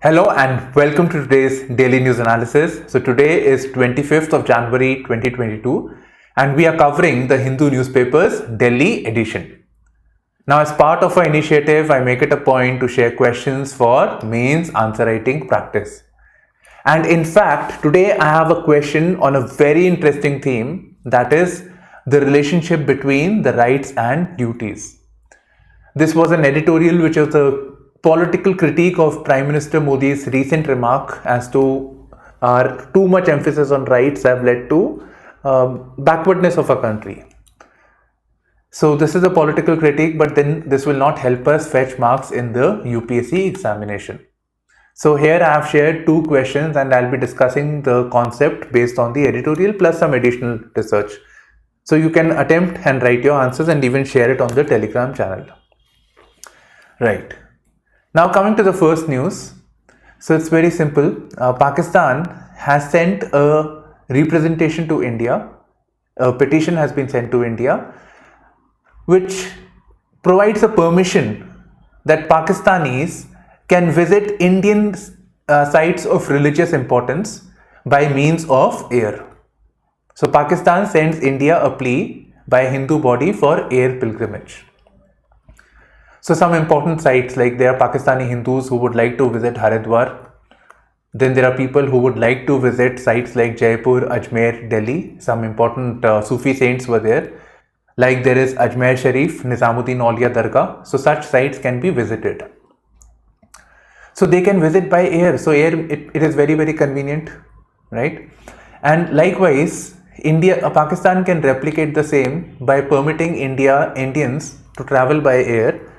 Hello and welcome to today's daily news analysis. So today is 25th of January 2022 and we are covering the Hindu newspaper's Delhi edition. Now as part of our initiative, I make it a point to share questions for mains answer writing practice. And in fact, today I have a question on a very interesting theme, that is the relationship between the rights and duties. This was an editorial which was a political critique of Prime Minister Modi's recent remark as to our too much emphasis on rights have led to backwardness of our country. So this is a political critique, but then this will not help us fetch marks in the UPSC examination. So here I have shared two questions and I'll be discussing the concept based on the editorial plus some additional research. So you can attempt and write your answers and even share it on the Telegram channel. Right. Now coming to the first news. So it's very simple. Pakistan has sent a representation to India. A petition has been sent to India which provides a permission that Pakistanis can visit Indian sites of religious importance by means of air. So Pakistan sends India a plea by a Hindu body for air pilgrimage. So some important sites, like there are Pakistani Hindus who would like to visit Haridwar. Then there are people who would like to visit sites like Jaipur, Ajmer, Delhi. Some important Sufi saints were there. Like there is Ajmer Sharif, Nizamuddin Aulia Dargah. So such sites can be visited. So they can visit by air. So air, it is very, very convenient, right? And likewise, Pakistan can replicate the same by permitting Indians to travel by air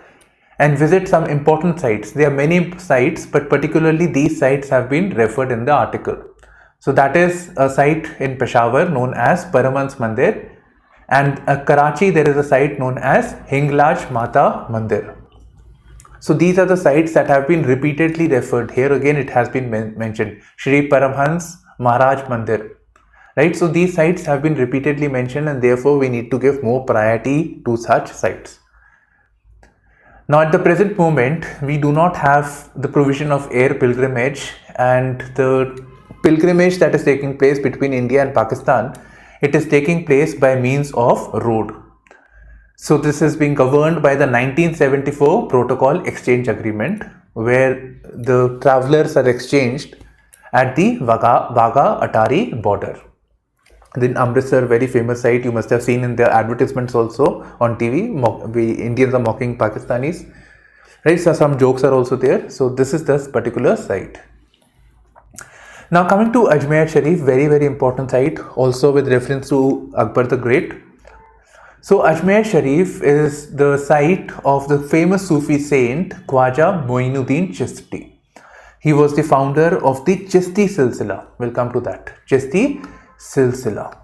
and visit some important sites. There are many sites, but particularly these sites have been referred in the article. So that is a site in Peshawar known as Paramhans Mandir, and Karachi there is a site known as Hinglaj Mata Mandir. So these are the sites that have been repeatedly referred. Here again it has been mentioned, Shri Paramhans Maharaj Mandir. Right? So these sites have been repeatedly mentioned and therefore we need to give more priority to such sites. Now at the present moment, we do not have the provision of air pilgrimage, and the pilgrimage that is taking place between India and Pakistan, it is taking place by means of road. So this is being governed by the 1974 Protocol Exchange Agreement, where the travelers are exchanged at the Wagah-Atari border. Then Amritsar, very famous site, you must have seen in their advertisements also on TV. Indians are mocking Pakistanis, right? So some jokes are also there. So this is this particular site. Now coming to Ajmer Sharif, very, very important site, also with reference to Akbar the Great. So Ajmer Sharif is the site of the famous Sufi saint Khwaja Moinuddin Chishti. He was the founder of the Chishti Silsila. We'll come to that. Chishti Silsila.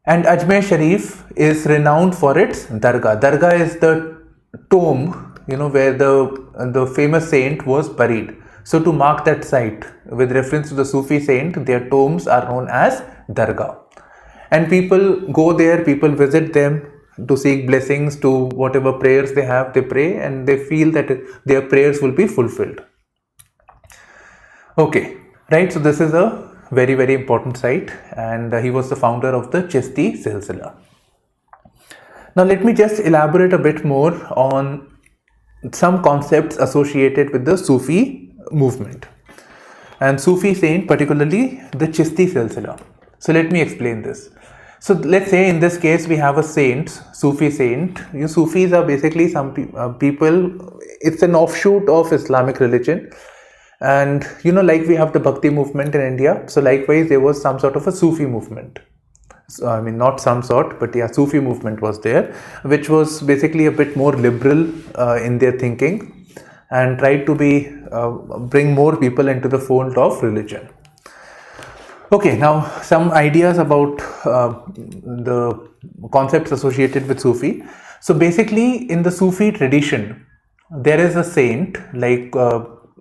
And Ajmer Sharif is renowned for its dargah. Dargah is the tomb, where the famous saint was buried. So to mark that site with reference to the Sufi saint, their tombs are known as dargah. And people go there, people visit them to seek blessings, to whatever prayers they have, they pray and they feel that their prayers will be fulfilled. Okay. Right, so this is a very, very important site, and he was the founder of the Chishti Silsila. Now let me just elaborate a bit more on some concepts associated with the Sufi movement and Sufi saint, particularly the Chishti Silsila. So let me explain this. So let's say in this case we have a saint, Sufi saint. Sufis are basically some people, it's an offshoot of Islamic religion. And like we have the Bhakti movement in India, so likewise there was some sort of a Sufi movement. So, I mean, not some sort, but yeah, Sufi movement was there, which was basically a bit more liberal in their thinking and tried to bring more people into the fold of religion. Okay, now some ideas about the concepts associated with Sufi. So basically in the Sufi tradition, there is a saint like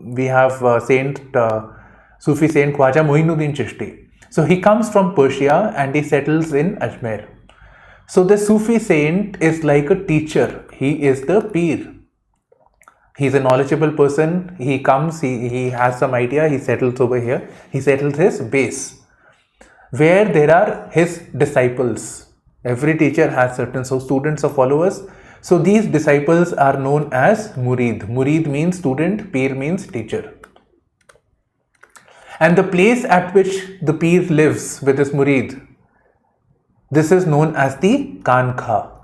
we have Sufi saint Khwaja Moinuddin Chishti. So he comes from Persia and he settles in Ajmer. So the Sufi saint is like a teacher. He is the peer. He's a knowledgeable person. He comes, he has some idea, he settles over here. He settles his base, where there are his disciples. Every teacher has certain students or followers. So these disciples are known as murid. Murid means student, peer means teacher. And the place at which the peer lives with his murid, this is known as the Kankha.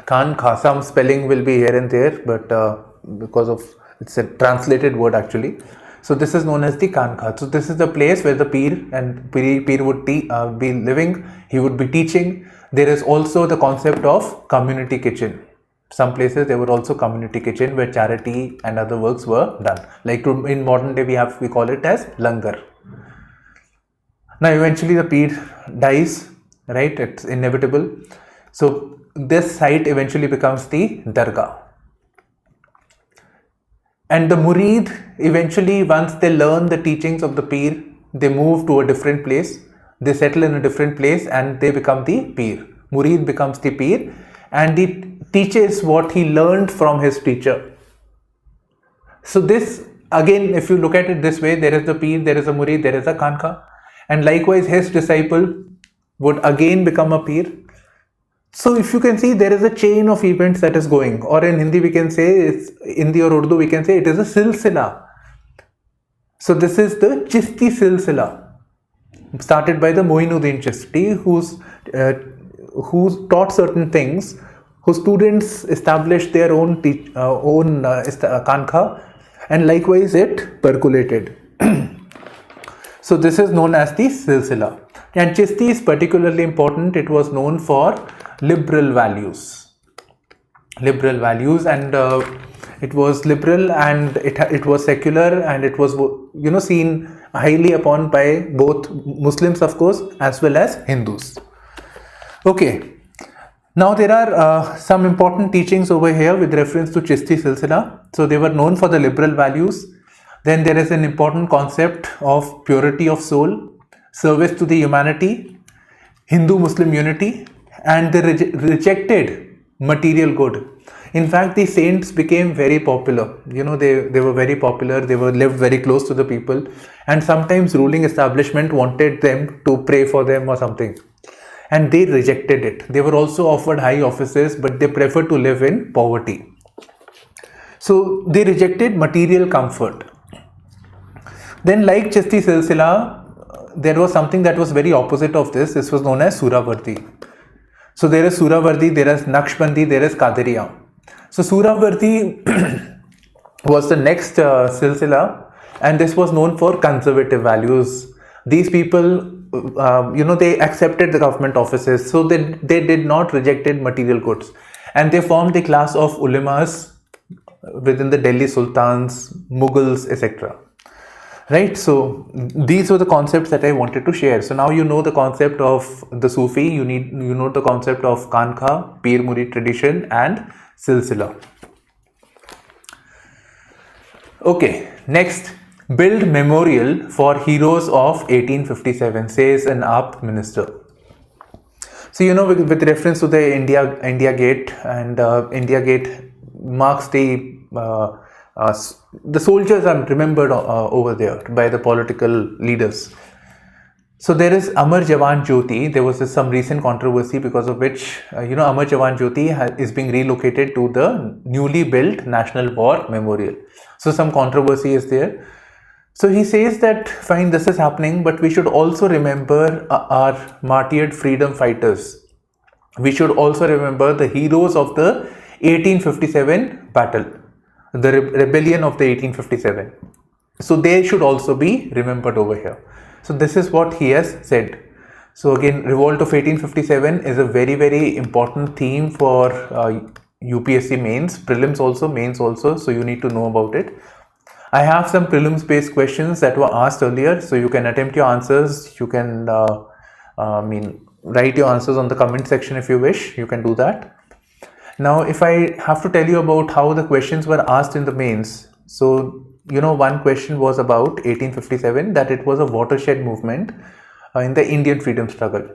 Kankha, some spelling will be here and there, but because of it's a translated word actually. So this is known as the Kankha. So this is the place where the peer would be living. He would be teaching. There is also the concept of community kitchen. Some places there were also community kitchen where charity and other works were done. Like in modern day we call it as langar. Now eventually the peer dies, right? It's inevitable. So this site eventually becomes the dargah. And the murid eventually, once they learn the teachings of the peer, they move to a different place. They settle in a different place and they become the peer. Murid becomes the peer and he teaches what he learned from his teacher. So this, again, if you look at it this way, there is the peer, there is a murid, there is a kankha. And likewise, his disciple would again become a peer. So if you can see, there is a chain of events that is going, or in Hindi we can say, it's Hindi or Urdu we can say it is a silsila. So this is the Chishti silsila, started by the Moinuddin Chishti, who taught certain things, whose students established their own kankha, and likewise it percolated. So this is known as the silsila. And Chishti is particularly important. It was known for liberal values, and it was liberal and it was secular, and it was seen highly upon by both Muslims, of course, as well as Hindus. Okay, now there are some important teachings over here with reference to Chishti silsila. So they were known for the liberal values. Then there is an important concept of purity of soul, service to the humanity, Hindu-Muslim unity, and they rejected material good. In fact, the saints became very popular. They were very popular. They lived very close to the people, and sometimes ruling establishment wanted them to pray for them or something, and they rejected it. They were also offered high offices, but they preferred to live in poverty. So they rejected material comfort. Then, like Chishti silsila, there was something that was very opposite of this. This was known as Suravardi. So there is Suravardi, there is Naqshbandi, there is Qadiriya. So Suravardi was the next silsila, and this was known for conservative values. These people, they accepted the government offices, so they did not rejected material goods, and they formed the class of ulemas within the Delhi sultans, Mughals, etc. Right, so these were the concepts that I wanted to share. So now you know the concept of the Sufi, you know the concept of Kankha, Peer Murid tradition, and Silsila. Okay, next, build memorial for heroes of 1857, says an AAP minister. So with reference to the India Gate, and India Gate marks the soldiers are remembered over there by the political leaders. So there is Amar Jawan Jyoti. There was some recent controversy because of which, Amar Jawan Jyoti is being relocated to the newly built National War Memorial. So some controversy is there. So he says that, fine, this is happening, but we should also remember our martyred freedom fighters. We should also remember the heroes of the 1857 battle. The rebellion of the 1857. So they should also be remembered over here. So this is what he has said. So again, revolt of 1857 is a very, very important theme for UPSC mains, prelims also, mains also. So you need to know about it. I have some prelims based questions that were asked earlier. So you can attempt your answers. You can write your answers on the comment section if you wish. You can do that. Now, if I have to tell you about how the questions were asked in the mains, so, one question was about 1857, that it was a watershed movement in the Indian freedom struggle.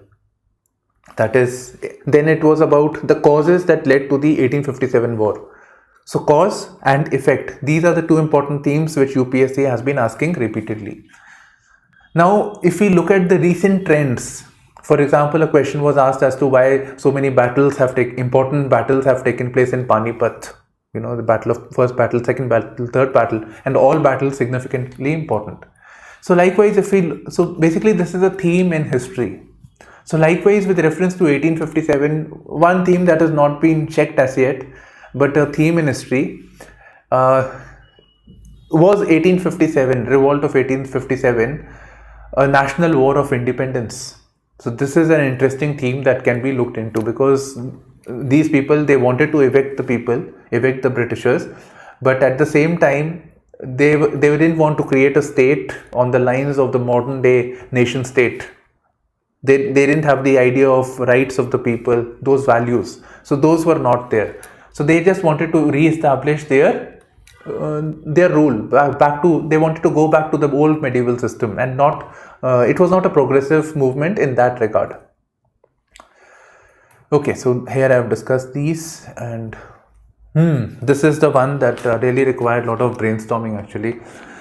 That is, then it was about the causes that led to the 1857 war. So cause and effect, these are the two important themes which UPSC has been asking repeatedly. Now, if we look at the recent trends, for example, a question was asked as to why so many important battles have taken place in Panipat. You know, the first battle, second battle, third battle, and all battles significantly important. So likewise, so basically this is a theme in history. So likewise, with reference to 1857, one theme that has not been checked as yet, but a theme in history, was 1857, revolt of 1857, a national war of independence. So this is an interesting theme that can be looked into, because these people, they wanted to evict the Britishers, but at the same time they didn't want to create a state on the lines of the modern day nation state. They didn't have the idea of rights of the people, those values. So those were not there. So they just wanted to re-establish their rule they wanted to go back to the old medieval system, and it was not a progressive movement in that regard. Okay, so here I have discussed these, and this is the one that really required a lot of brainstorming actually.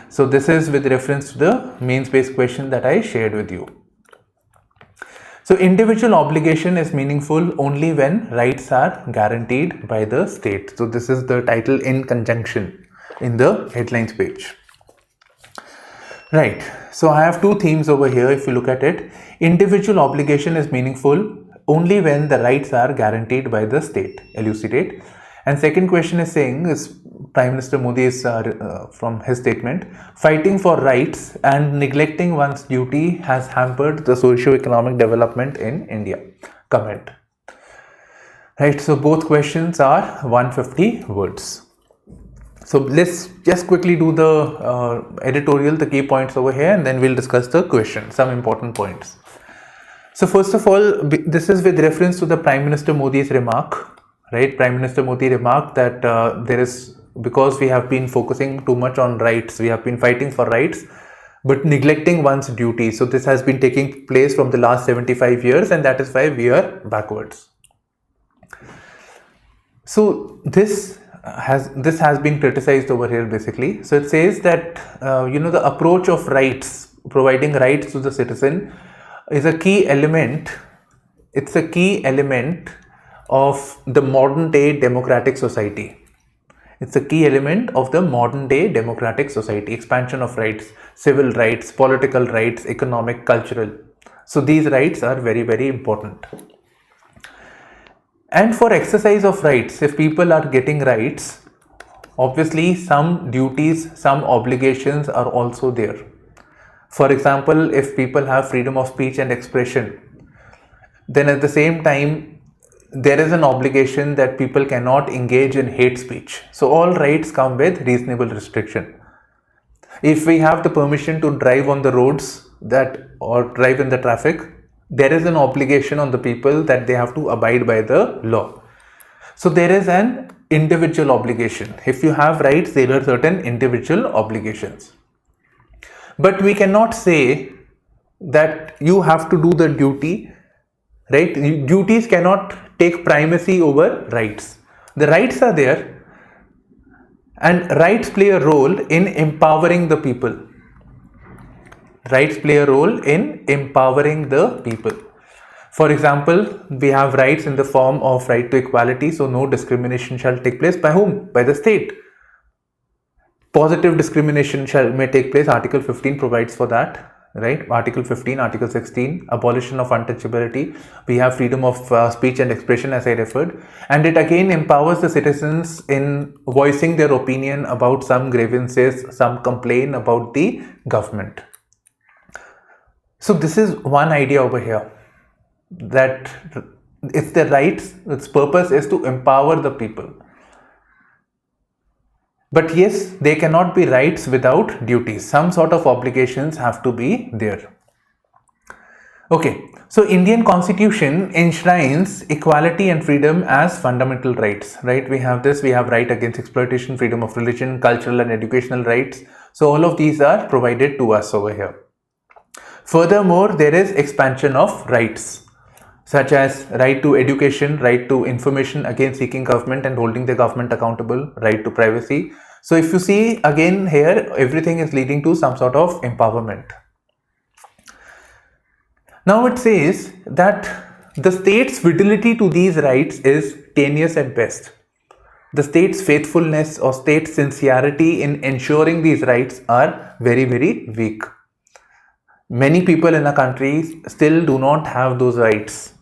So this is with reference to the mains based question that I shared with you. So individual obligation is meaningful only when rights are guaranteed by the state. So this is the title in conjunction in the headlines page. Right. So I have two themes over here. If you look at it, individual obligation is meaningful only when the rights are guaranteed by the state. Elucidate. And second question is saying, is Prime Minister Modi is from his statement, fighting for rights and neglecting one's duty has hampered the socio-economic development in India. Comment. Right, so both questions are 150 words. So let's just quickly do the editorial, the key points over here, and then we'll discuss the question, some important points. So first of all, this is with reference to the Prime Minister Modi's remark. Right, Prime Minister Modi remarked that because we have been focusing too much on rights, we have been fighting for rights, but neglecting one's duty. So this has been taking place from the last 75 years, and that is why we are backwards. So this has been criticized over here basically. So it says that the approach of rights, providing rights to the citizen, is a key element. It's a key element of the modern day democratic society. It's a key element of the modern day democratic society. Expansion of rights, civil rights, political rights, economic, cultural. So these rights are very, very important. And for exercise of rights, if people are getting rights, obviously some duties, some obligations are also there. For example, if people have freedom of speech and expression, then at the same time, there is an obligation that people cannot engage in hate speech. So all rights come with reasonable restriction. If we have the permission to drive on the roads or drive in the traffic, there is an obligation on the people that they have to abide by the law. So there is an individual obligation. If you have rights, there are certain individual obligations. But we cannot say that you have to do the duty, right? Duties cannot take primacy over rights. The rights are there, and rights play a role in empowering the people. Rights play a role in empowering the people. For example, we have rights in the form of right to equality, so no discrimination shall take place. By whom? By the state. Positive discrimination may take place. Article 15 provides for that. Right, Article 15, Article 16, abolition of untouchability. We have freedom of speech and expression, as I referred, and it again empowers the citizens in voicing their opinion about some grievances, some complaint about the government. So this is one idea over here, that it's the rights, its purpose is to empower the people. But yes, they cannot be rights without duties. Some sort of obligations have to be there. Okay, so Indian Constitution enshrines equality and freedom as fundamental rights, right? We have this, we have right against exploitation, freedom of religion, cultural and educational rights. So all of these are provided to us over here. Furthermore, there is expansion of rights. such as right to education, right to information against seeking government and holding the government accountable, right to privacy. So if you see again here, everything is leading to some sort of empowerment. Now it says that the state's fidelity to these rights is tenuous at best. The state's faithfulness or state sincerity in ensuring these rights are very, very weak. Many people in a country still do not have those rights.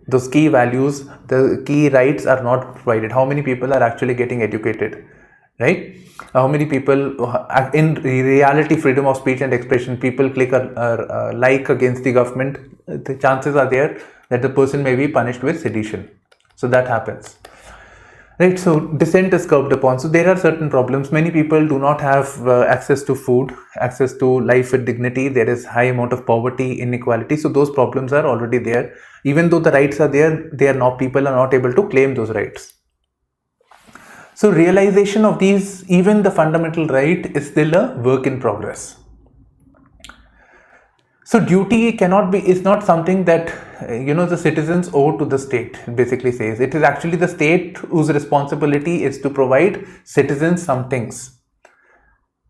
Those key values, the key rights are not provided. How many people are actually getting educated? Right? How many people, in reality, freedom of speech and expression, people click a like against the government, the chances are there that the person may be punished with sedition. So that happens. Right, so dissent is curbed upon. So there are certain problems. Many people do not have access to food, access to life with dignity. There is high amount of poverty, inequality. So those problems are already there. Even though the rights are there, people are not able to claim those rights. So realization of these, even the fundamental right, is still a work in progress. So duty is not something that the citizens owe to the state. It basically says it is actually the state whose responsibility is to provide citizens some things,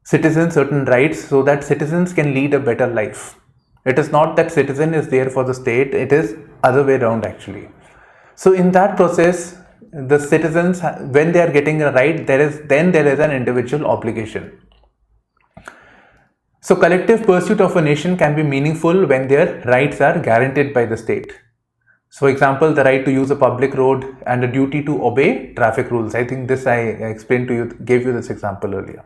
citizens certain rights, so that citizens can lead a better life. It is not that citizen is there for the state, it is other way around actually. So in that process, the citizens, when they are getting a right, there is an individual obligation. So collective pursuit of a nation can be meaningful when their rights are guaranteed by the state. So for example, the right to use a public road and a duty to obey traffic rules. I think this I explained to you, gave you this example earlier.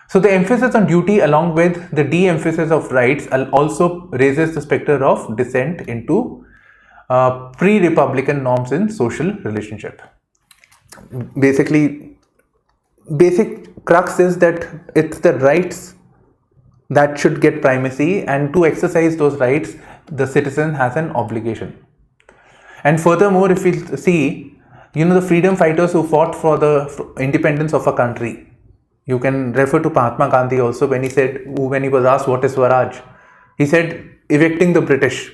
So the emphasis on duty along with the de-emphasis of rights also raises the specter of descent into pre-republican norms in social relationship. Basically, basic crux is that it's the rights that should get primacy, and to exercise those rights, the citizen has an obligation. And furthermore, if we see, the freedom fighters who fought for the independence of a country, you can refer to Mahatma Gandhi also when he was asked what is Swaraj, he said evicting the British.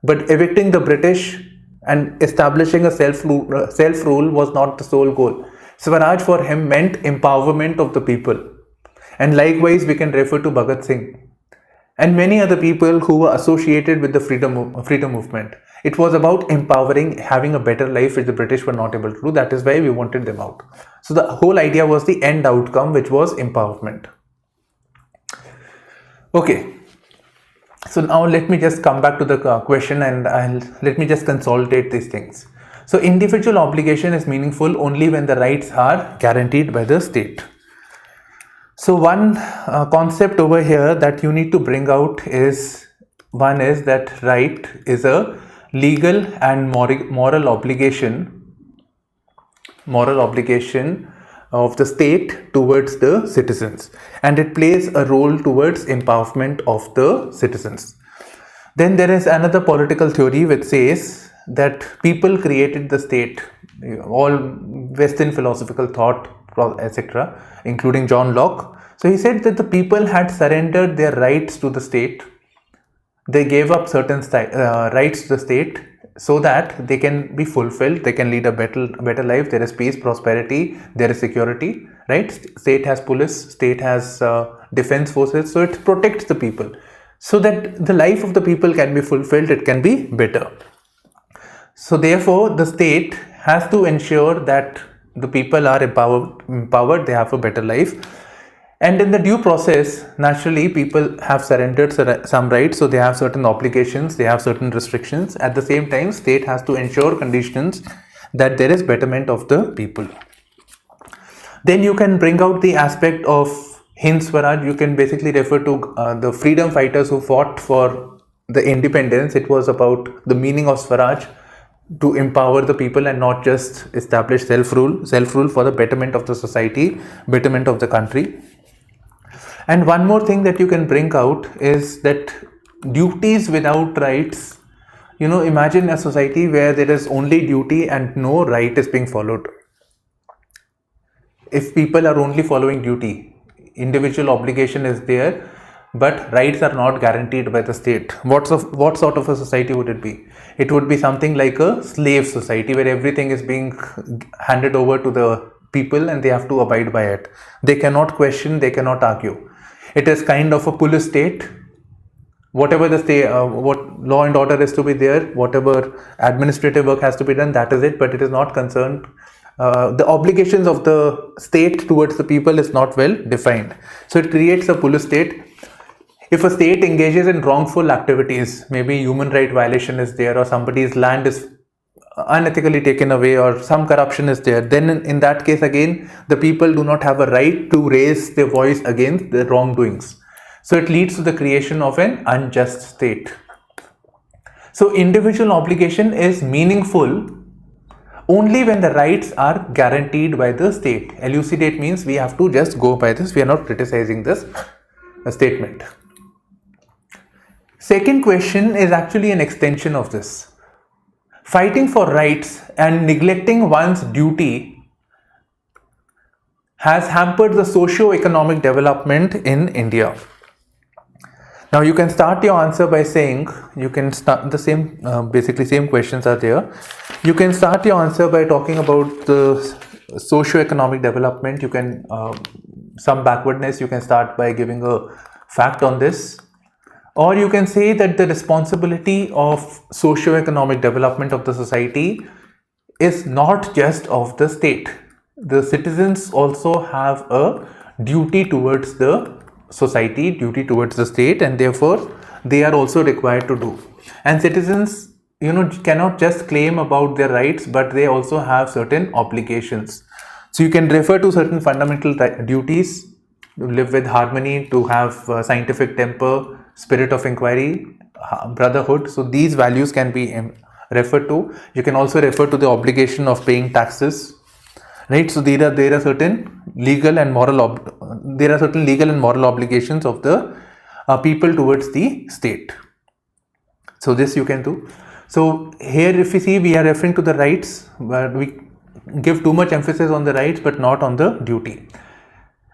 But evicting the British and establishing a self-rule was not the sole goal. Swaraj for him meant empowerment of the people. And likewise, we can refer to Bhagat Singh and many other people who were associated with the freedom movement. It was about empowering, having a better life which the British were not able to do. That is why we wanted them out. So the whole idea was the end outcome, which was empowerment. Okay. So now let me just come back to the question and let me just consolidate these things. So individual obligation is meaningful only when the rights are guaranteed by the state. So one concept over here that you need to bring out is that right is a legal and moral obligation of the state towards the citizens, and it plays a role towards empowerment of the citizens. Then there is another political theory which says that people created the state. All Western philosophical thought, etc., including John Locke. So he said that the people had surrendered their rights to the state. They gave up certain rights to the state so that they can be fulfilled, they can lead a better life. There is peace, prosperity, there is security, right? State has police, state has defense forces, so it protects the people so that the life of the people can be fulfilled, it can be better. So therefore, the state has to ensure that the people are empowered, they have a better life. And in the due process, naturally, people have surrendered some rights, so they have certain obligations, they have certain restrictions. At the same time, state has to ensure conditions that there is betterment of the people. Then you can bring out the aspect of Hind Swaraj. You can basically refer to the freedom fighters who fought for the independence. It was about the meaning of Swaraj, to empower the people and not just establish self-rule for the betterment of the society, betterment of the country. And one more thing that you can bring out is that duties without rights, imagine a society where there is only duty and no right is being followed. If people are only following duty, individual obligation is there, but rights are not guaranteed by the state. What sort of a society would it be? It would be something like a slave society where everything is being handed over to the people and they have to abide by it. They cannot question, they cannot argue. It is kind of a police state. Whatever the state, what law and order is to be there, whatever administrative work has to be done, that is it, but it is not concerned. The obligations of the state towards the people is not well defined. So it creates a police state. If a state engages in wrongful activities, maybe human right violation is there, or somebody's land is unethically taken away, or some corruption is there, then in that case again, the people do not have a right to raise their voice against the wrongdoings. So it leads to the creation of an unjust state. So individual obligation is meaningful only when the rights are guaranteed by the state. Elucidate means we have to just go by this. We are not criticizing this statement. Second question is actually an extension of this. Fighting for rights and neglecting one's duty has hampered the socio-economic development in India. Now you can start your answer by saying, you can start the same, basically same questions are there. You can start your answer by talking about the socio-economic development. You can, some backwardness, you can start by giving a fact on this. Or you can say that the responsibility of socio-economic development of the society is not just of the state. The citizens also have a duty towards the society, duty towards the state, and therefore they are also required to do. And citizens, cannot just claim about their rights, but they also have certain obligations. So you can refer to certain fundamental duties: to live with harmony, to have scientific temper, spirit of inquiry, brotherhood. So these values can be referred to. You can also refer to the obligation of paying taxes. Right, so there are certain legal and moral obligations of the people towards the state. So this you can do. So here, if we see, we are referring to the rights, but we give too much emphasis on the rights but not on the duty.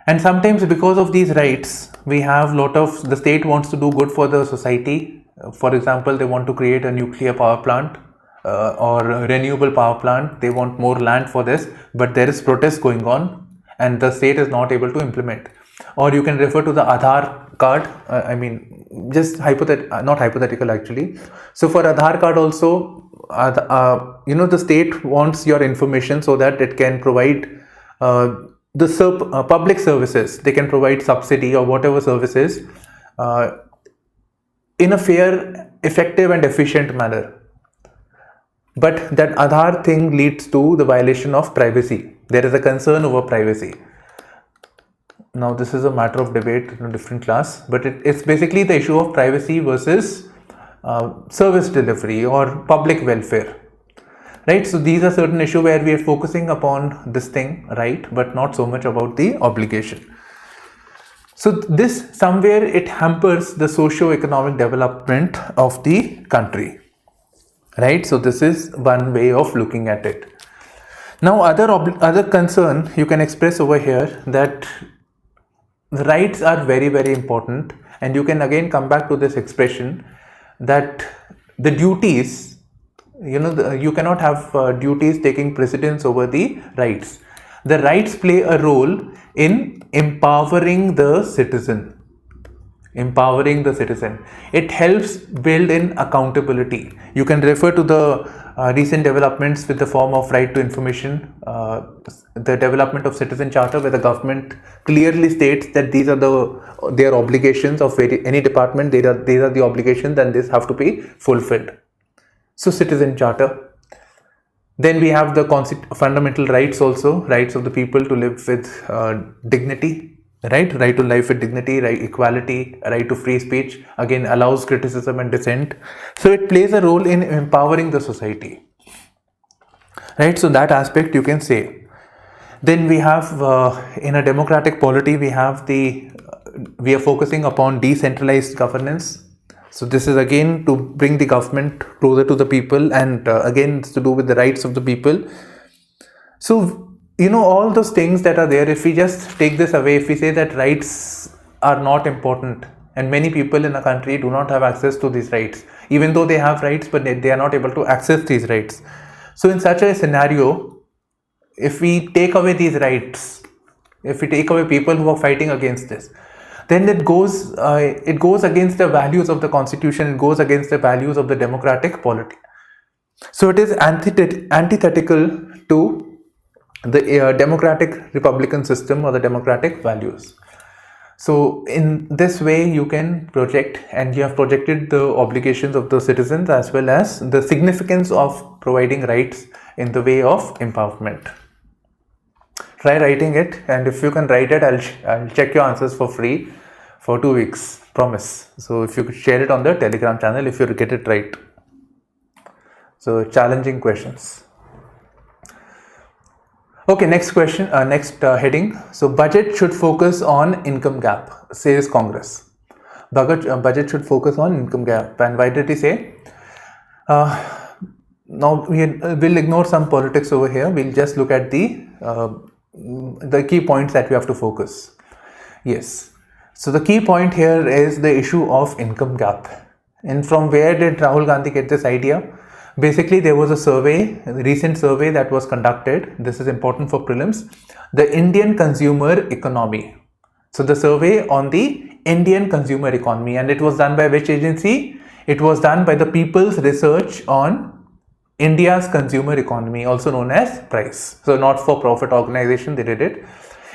And sometimes because of these rights, we have the state wants to do good for the society. For example, they want to create a nuclear power plant. Or a renewable power plant. They want more land for this, but there is protest going on and the state is not able to implement. Or you can refer to the Aadhaar card. Just not hypothetical actually. So for Aadhaar card also, the state wants your information so that it can provide the public services. They can provide subsidy or whatever services in a fair, effective and efficient manner. But that Aadhaar thing leads to the violation of privacy. There is a concern over privacy. Now this is a matter of debate in a different class, but it's basically the issue of privacy versus service delivery or public welfare. Right, so these are certain issues where we are focusing upon this thing, right, but not so much about the obligation. So this somewhere it hampers the socio-economic development of the country. Right, so this is one way of looking at it. Now other concern you can express over here, that the rights are very, very important, and you can again come back to this expression that the duties, you cannot have duties taking precedence over the rights. The rights play a role in empowering the citizen. It helps build in accountability. You can refer to the recent developments with the form of right to information, the development of citizen charter, where the government clearly states that these are their obligations of any department. These are the obligations, and these have to be fulfilled. So citizen charter. Then we have the fundamental rights also, rights of the people to live with dignity. Right to life with dignity, right, equality, right to free speech, again allows criticism and dissent. So it plays a role in empowering the society. Right, so that aspect you can say. Then we have in a democratic polity, we are focusing upon decentralized governance. So this is again to bring the government closer to the people, and again it's to do with the rights of the people. So all those things that are there, if we just take this away, if we say that rights are not important, and many people in a country do not have access to these rights, even though they have rights, but they are not able to access these rights. So in such a scenario, if we take away these rights, if we take away people who are fighting against this, then it goes against the values of the constitution, it goes against the values of the democratic polity. So it is antithetical to the democratic republican system or the democratic values. So in this way you can project, and you have projected the obligations of the citizens as well as the significance of providing rights in the way of empowerment. Try writing it, and if you can write it, I'll check your answers for free for 2 weeks, promise. So if you could share it on the Telegram channel if you get it right. So challenging questions. Okay, next question, next heading. So budget should focus on income gap, says Congress. Budget should focus on income gap. And why did he say? Now we'll ignore some politics over here. We'll just look at the key points that we have to focus. Yes. So the key point here is the issue of income gap. And from where did Rahul Gandhi get this idea? Basically, there was a survey, a recent survey that was conducted. This is important for prelims. The Indian consumer economy. So the survey on the Indian consumer economy, and it was done by which agency? It was done by the People's Research on India's consumer economy, also known as PRICE. So not for profit organization, they did it.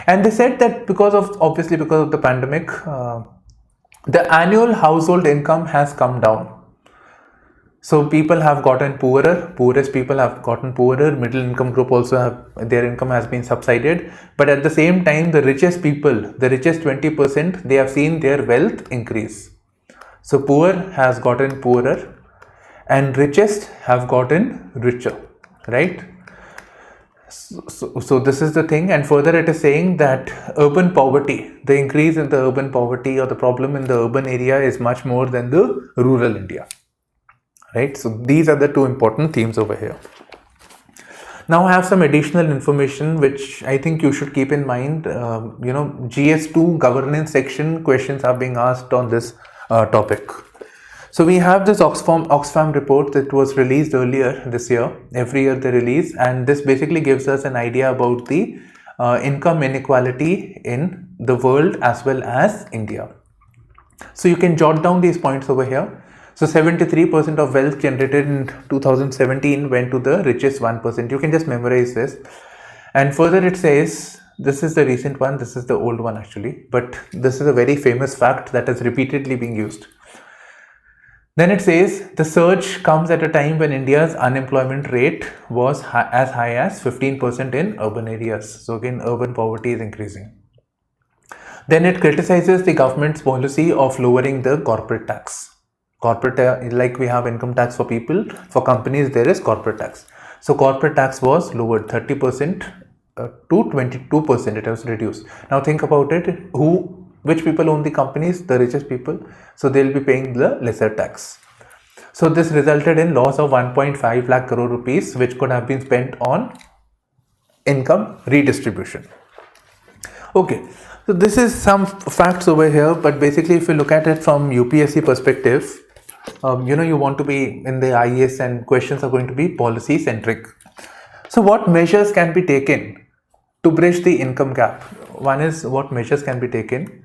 And they said that because of the pandemic, the annual household income has come down. So people have gotten poorer, poorest people have gotten poorer, middle income group also have, their income has been subsided. But at the same time, the richest people, the richest 20%, they have seen their wealth increase. So poor has gotten poorer and richest have gotten richer, right? So this is the thing. And further it is saying that urban poverty, the increase in the urban poverty or the problem in the urban area is much more than the rural India. Right, so these are the two important themes over here. Now I have some additional information which I think you should keep in mind. GS2 governance section questions are being asked on this topic. So we have this Oxfam report that was released earlier this year. Every year they release, and this basically gives us an idea about the income inequality in the world as well as India. So you can jot down these points over here. So 73% of wealth generated in 2017 went to the richest 1%. You can just memorize this. And further it says, this is the recent one, this is the old one actually, but this is a very famous fact that is repeatedly being used. Then it says, the surge comes at a time when India's unemployment rate was as high as 15% in urban areas. So again, urban poverty is increasing. Then it criticizes the government's policy of lowering the corporate tax. Corporate, like we have income tax for people, for companies there is corporate tax. So corporate tax was lowered 30% to 22%, it was reduced. Now think about it, which people own the companies? The richest people. So they will be paying the lesser tax. So this resulted in loss of 1.5 lakh crore rupees, which could have been spent on income redistribution. Okay, so this is some facts over here, but basically if you look at it from UPSC perspective, you want to be in the IAS and questions are going to be policy centric. So what measures can be taken to bridge the income gap? One is what measures can be taken,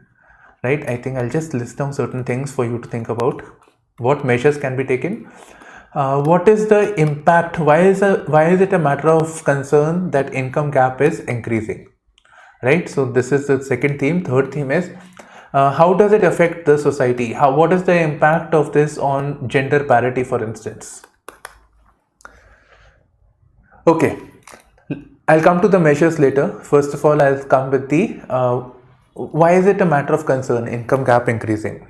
right? I think I'll just list down certain things for you to think about. What measures can be taken? What is the impact? Why is it a matter of concern that income gap is increasing? Right? So this is the second theme. Third theme is how does it affect the society? What is the impact of this on gender parity, for instance? Okay, I'll come to the measures later. First of all, I'll come with the why is it a matter of concern, income gap increasing?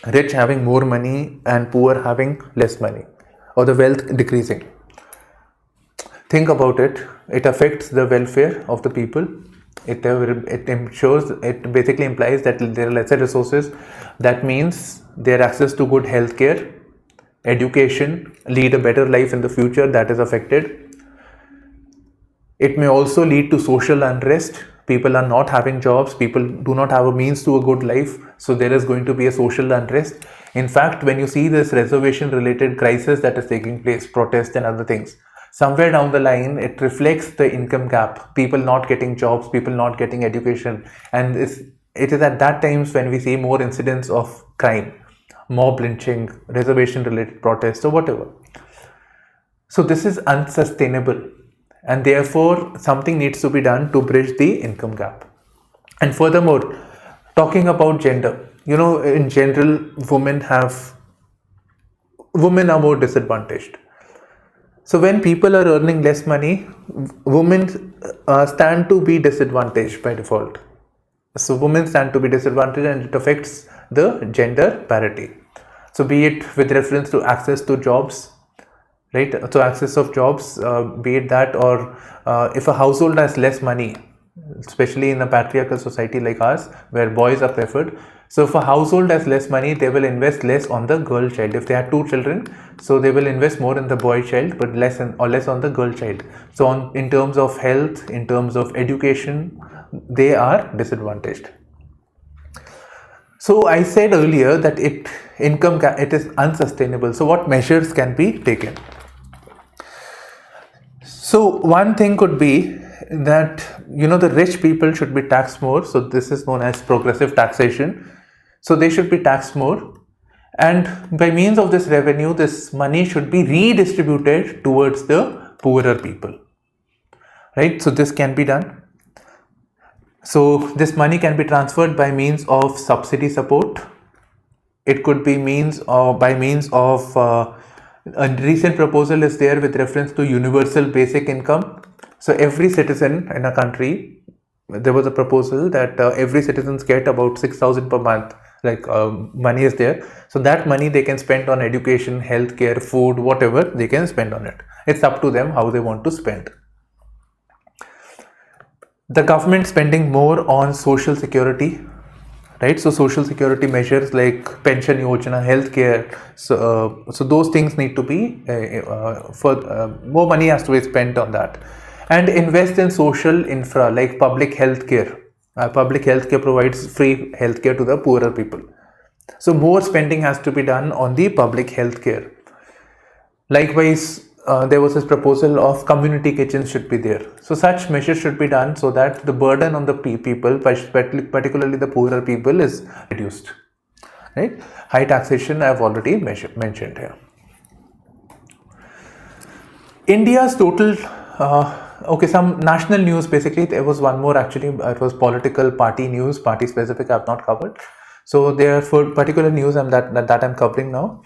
Rich having more money and poor having less money, or the wealth decreasing. Think about it. It affects the welfare of the people. It basically implies that there are lesser resources. That means their access to good healthcare, education, lead a better life in the future, that is affected. It may also lead to social unrest, people are not having jobs, people do not have a means to a good life, so there is going to be a social unrest. In fact, when you see this reservation related crisis that is taking place, protests and other things, somewhere down the line it reflects the income gap, people not getting jobs, people not getting education, and it is at that times when we see more incidents of crime, mob lynching, reservation related protests or whatever. So this is unsustainable, and therefore something needs to be done to bridge the income gap. And furthermore, talking about gender, in general, women are more disadvantaged. So when people are earning less money, women stand to be disadvantaged by default. So women stand to be disadvantaged, and it affects the gender parity. So be it with reference to access to jobs, right? So access of jobs, be it that, or if a household has less money, especially in a patriarchal society like ours, where boys are preferred. So if a household has less money, they will invest less on the girl child. If they have 2 children, so they will invest more in the boy child, but less on the girl child. So in terms of health, in terms of education, they are disadvantaged. So I said earlier that it is unsustainable. So what measures can be taken? So one thing could be that the rich people should be taxed more. So this is known as progressive taxation. So they should be taxed more, and by means of this revenue, this money should be redistributed towards the poorer people, right? So this can be done. So this money can be transferred by means of subsidy support. It could be by means of a recent proposal is there with reference to universal basic income. So every citizen in a country, there was a proposal that every citizens get about 6,000 per month, money is there. So that money they can spend on education, healthcare, food, whatever they can spend on it. It's up to them how they want to spend. The government spending more on social security, right? So social security measures like pension yojana, healthcare, so those things need to be more money has to be spent on that, and invest in social infra like public healthcare. Public healthcare provides free healthcare to the poorer people. So more spending has to be done on the public healthcare. Likewise, there was this proposal of community kitchens should be there. So such measures should be done so that the burden on the people, particularly the poorer people, is reduced. Right? High taxation I have already mentioned here. India's total, some national news. Basically, there was one more actually. It was political party news, party specific. I have not covered. So there are for particular news that I'm covering now.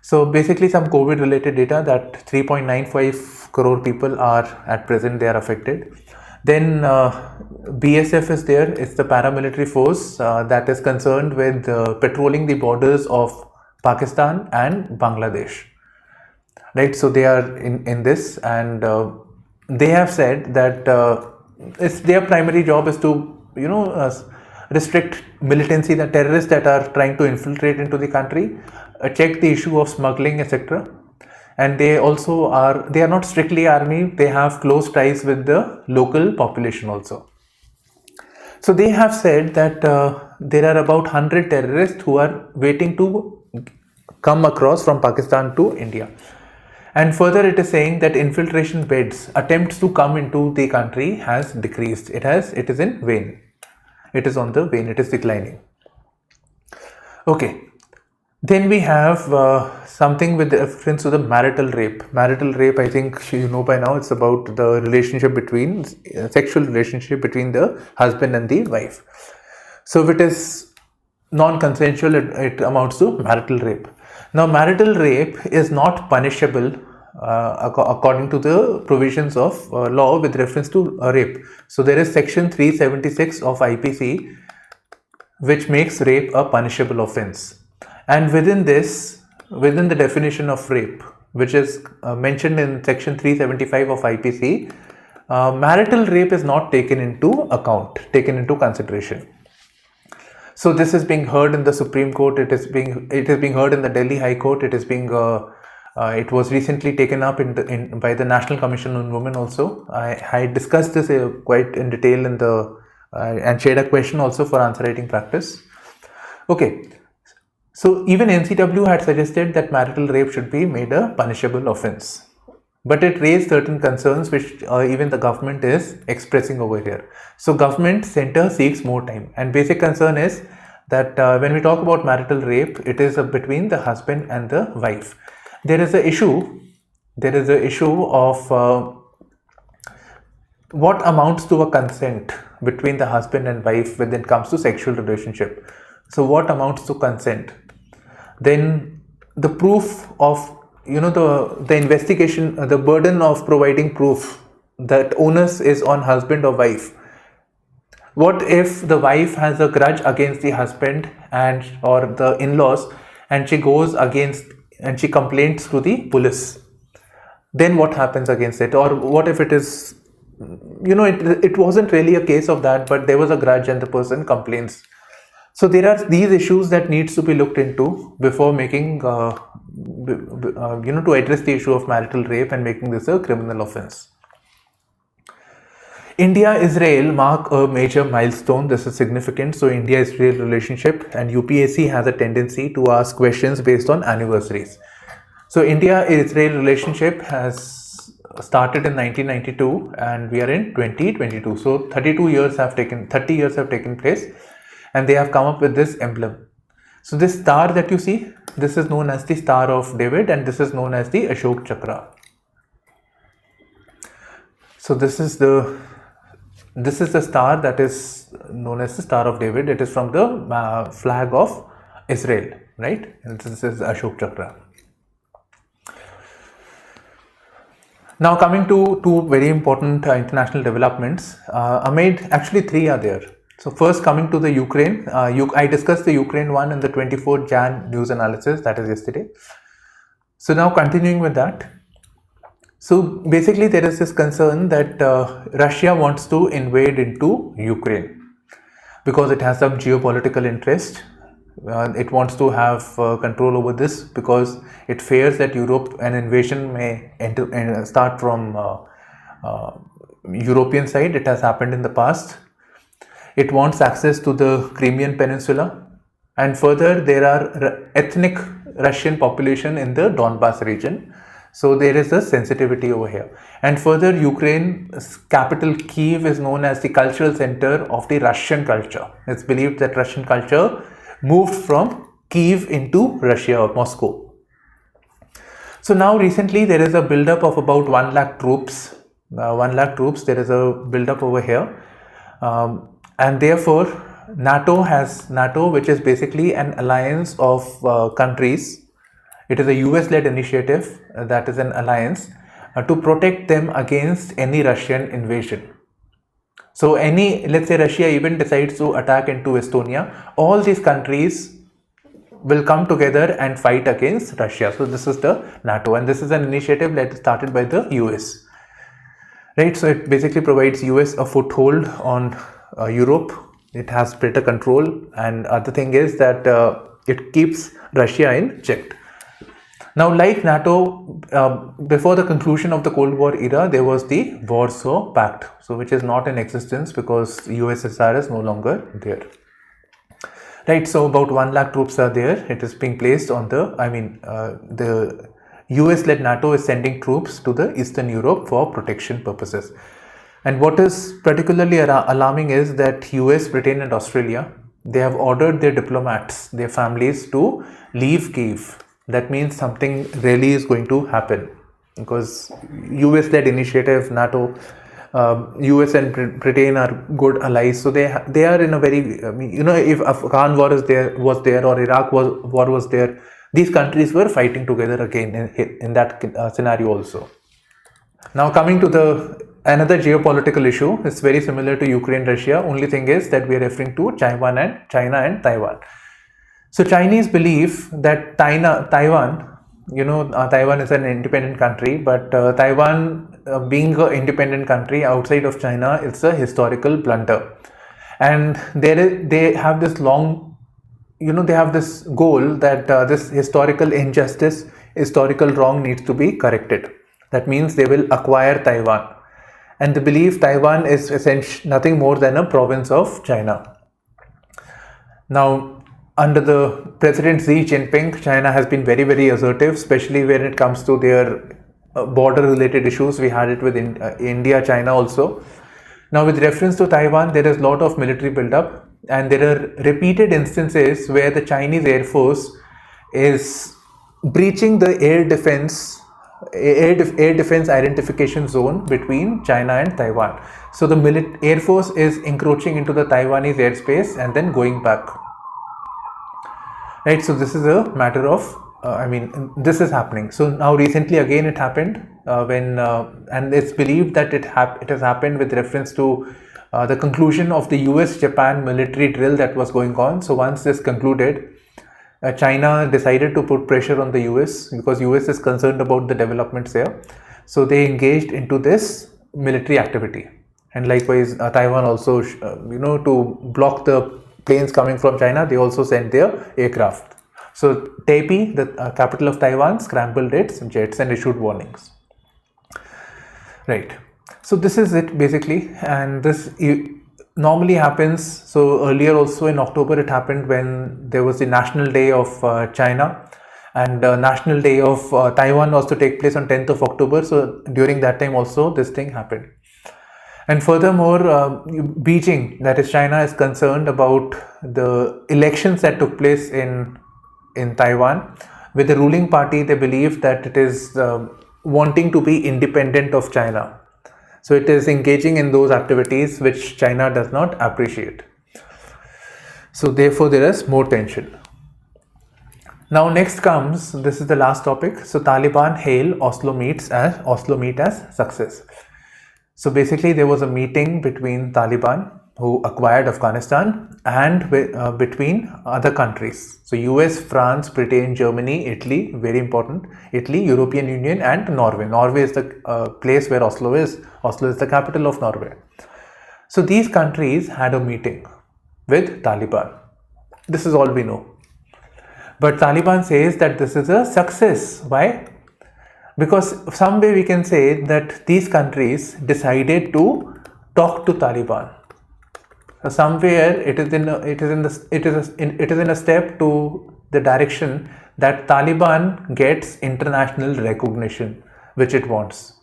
So basically some COVID related data that 3.95 crore people are at present, they are affected. Then BSF is there. It's the paramilitary force that is concerned with patrolling the borders of Pakistan and Bangladesh. Right, so they are in this, and they have said that their primary job is to restrict militancy, the terrorists that are trying to infiltrate into the country, check the issue of smuggling, etc. And they are not strictly army, they have close ties with the local population also. So they have said that there are about 100 terrorists who are waiting to come across from Pakistan to India. And further it is saying that infiltration bids, attempts to come into the country has decreased. It is in wane. It is on the wane, it is declining. Okay. Then we have something with reference to the marital rape. Marital rape, I think you know by now, it's about the relationship between, sexual relationship between the husband and the wife. So if it is non-consensual, it amounts to marital rape. Now, marital rape is not punishable according to the provisions of law with reference to rape. So there is section 376 of IPC which makes rape a punishable offence. And within the definition of rape, which is mentioned in section 375 of IPC, marital rape is not taken into consideration. So this is being heard in the Supreme Court. It is being heard in the Delhi High Court. It was recently taken up by the National Commission on Women also. I discussed this quite in detail in the and shared a question also for answer writing practice. Okay, so even NCW had suggested that marital rape should be made a punishable offense. But it raised certain concerns which even the government is expressing over here. So government center seeks more time, and basic concern is that when we talk about marital rape, it is between the husband and the wife. There is a issue. There is a issue of what amounts to a consent between the husband and wife when it comes to sexual relationship. So what amounts to consent? Then the proof of the investigation, the burden of providing proof, that onus is on husband or wife. What if the wife has a grudge against the husband and or the in-laws, and she goes against and she complains to the police? Then what happens against it? Or what if it is, it wasn't really a case of that, but there was a grudge and the person complains. So there are these issues that needs to be looked into before making, to address the issue of marital rape and making this a criminal offense. India-Israel mark a major milestone. This is significant. So India-Israel relationship, and UPSC has a tendency to ask questions based on anniversaries. So India-Israel relationship has started in 1992 and we are in 2022. So 30 years have taken place. And they have come up with this emblem. So this star that you see, this is known as the Star of David, and this is known as the Ashok Chakra. So this is the star that is known as the Star of David. It is from the flag of Israel, right? And this is Ashok Chakra. Now coming to two very important international developments. Actually three are there. So first, coming to the Ukraine, I discussed the Ukraine one in the 24th Jan news analysis, that is yesterday. So now continuing with that. So basically there is this concern that Russia wants to invade into Ukraine because it has some geopolitical interest. It wants to have control over this because it fears that an invasion may start from European side. It has happened in the past. It wants access to the Crimean Peninsula, and further there are ethnic Russian population in the Donbas region. So there is a sensitivity over here. And further, Ukraine's capital Kyiv is known as the cultural center of the Russian culture. It's believed that Russian culture moved from Kyiv into Russia or Moscow. So now recently there is a build-up of about 1 lakh troops. There is a build-up over here. And therefore, NATO, which is basically an alliance of countries. It is a US-led initiative that is an alliance to protect them against any Russian invasion. So let's say Russia even decides to attack into Estonia, all these countries will come together and fight against Russia. So this is the NATO, and this is an initiative that is started by the US. Right, so it basically provides US a foothold on Europe. It has better control, and other thing is that it keeps Russia in check. Now, like NATO, before the conclusion of the Cold War era, there was the Warsaw Pact, so which is not in existence because USSR is no longer there. Right, so about 1 lakh troops are there. It is being placed on the US-led NATO is sending troops to the Eastern Europe for protection purposes. And what is particularly alarming is that US, Britain and Australia, they have ordered their diplomats, their families to leave Kyiv. That means something really is going to happen because US-led initiative, NATO, US and Britain are good allies. So they are in a very, if Afghan war was there or Iraq war was there, these countries were fighting together again in that scenario also. Now coming to another geopolitical issue, it's very similar to Ukraine, Russia. Only thing is that we are referring to China and Taiwan. So Chinese believe that Taiwan, Taiwan is an independent country, but Taiwan being an independent country outside of China, it's a historical blunder. And they have this they have this goal that this historical injustice, historical wrong needs to be corrected. That means they will acquire Taiwan. and they believe Taiwan is essentially nothing more than a province of China. Now, under the President Xi Jinping, China has been very, very assertive, especially when it comes to their border-related issues. We had it with India, China also. Now, with reference to Taiwan, there is a lot of military build-up, and there are repeated instances where the Chinese Air Force is breaching the air defense identification zone between China and Taiwan. So the Air Force is encroaching into the Taiwanese airspace and then going back. Right, so this is a matter of, this is happening. So now recently again it happened and it's believed that it has happened with reference to the conclusion of the US-Japan military drill that was going on. So once this concluded, China decided to put pressure on the US because US is concerned about the developments there. So they engaged into this military activity, and likewise Taiwan also, to block the planes coming from China, they also sent their aircraft. So Taipei, the capital of Taiwan, scrambled its jets and issued warnings. Right. So this is it basically, and this normally happens. So earlier also in October it happened when there was the National Day of China, and National Day of Taiwan was to take place on 10th of October. So during that time also this thing happened. And furthermore, Beijing, that is China, is concerned about the elections that took place in Taiwan. With the ruling party, they believe that it is wanting to be independent of China. So it is engaging in those activities which China does not appreciate. So therefore there is more tension. Now next comes, this is the last topic. So Taliban hail Oslo meet as success. So basically there was a meeting between Taliban, who acquired Afghanistan, and between other countries. So US, France, Britain, Germany, Italy, very important, Italy, European Union, and Norway. Norway is the place where Oslo is. Oslo is the capital of Norway. So these countries had a meeting with Taliban. This is all we know. But Taliban says that this is a success. Why? Because some way we can say that these countries decided to talk to Taliban. So somewhere it is in a step to the direction that Taliban gets international recognition, which it wants.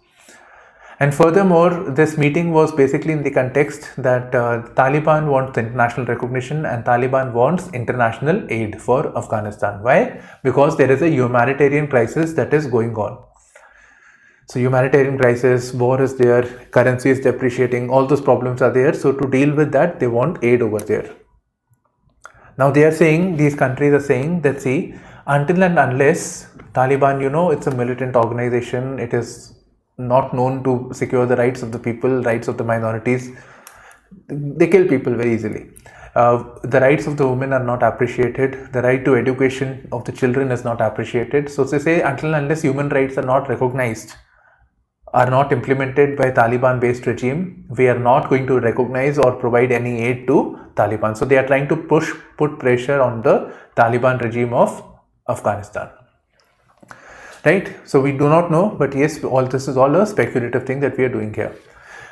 And furthermore, this meeting was basically in the context that Taliban wants international recognition and Taliban wants international aid for Afghanistan. Why? Because there is a humanitarian crisis that is going on. So humanitarian crisis, war is there, currency is depreciating, all those problems are there. So to deal with that, they want aid over there. Now they are saying, these countries are saying that, see, until and unless Taliban, it's a militant organization, it is not known to secure the rights of the people, rights of the minorities. They kill people very easily. The rights of the women are not appreciated. The right to education of the children is not appreciated. So they say, until and unless human rights are not recognized, are not implemented by Taliban based regime, we are not going to recognize or provide any aid to Taliban. So they are trying to put pressure on the Taliban regime of Afghanistan. Right? So we do not know, but yes, all this is all a speculative thing that we are doing here.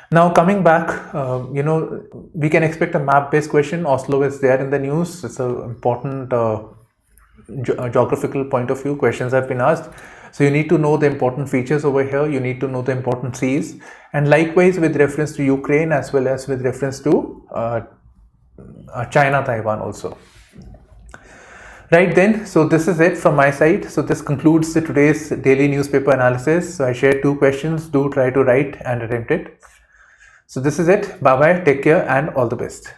Now coming back, we can expect a map based question. Oslo is there in the news. It's an important geographical point of view. Questions have been asked. So you need to know the important features over here. You need to know the important seas, and likewise with reference to Ukraine as well as with reference to China, Taiwan also. Right then, so this is it from my side. So this concludes today's daily newspaper analysis. So I shared 2 questions. Do try to write and attempt it. So this is it. Bye bye. Take care and all the best.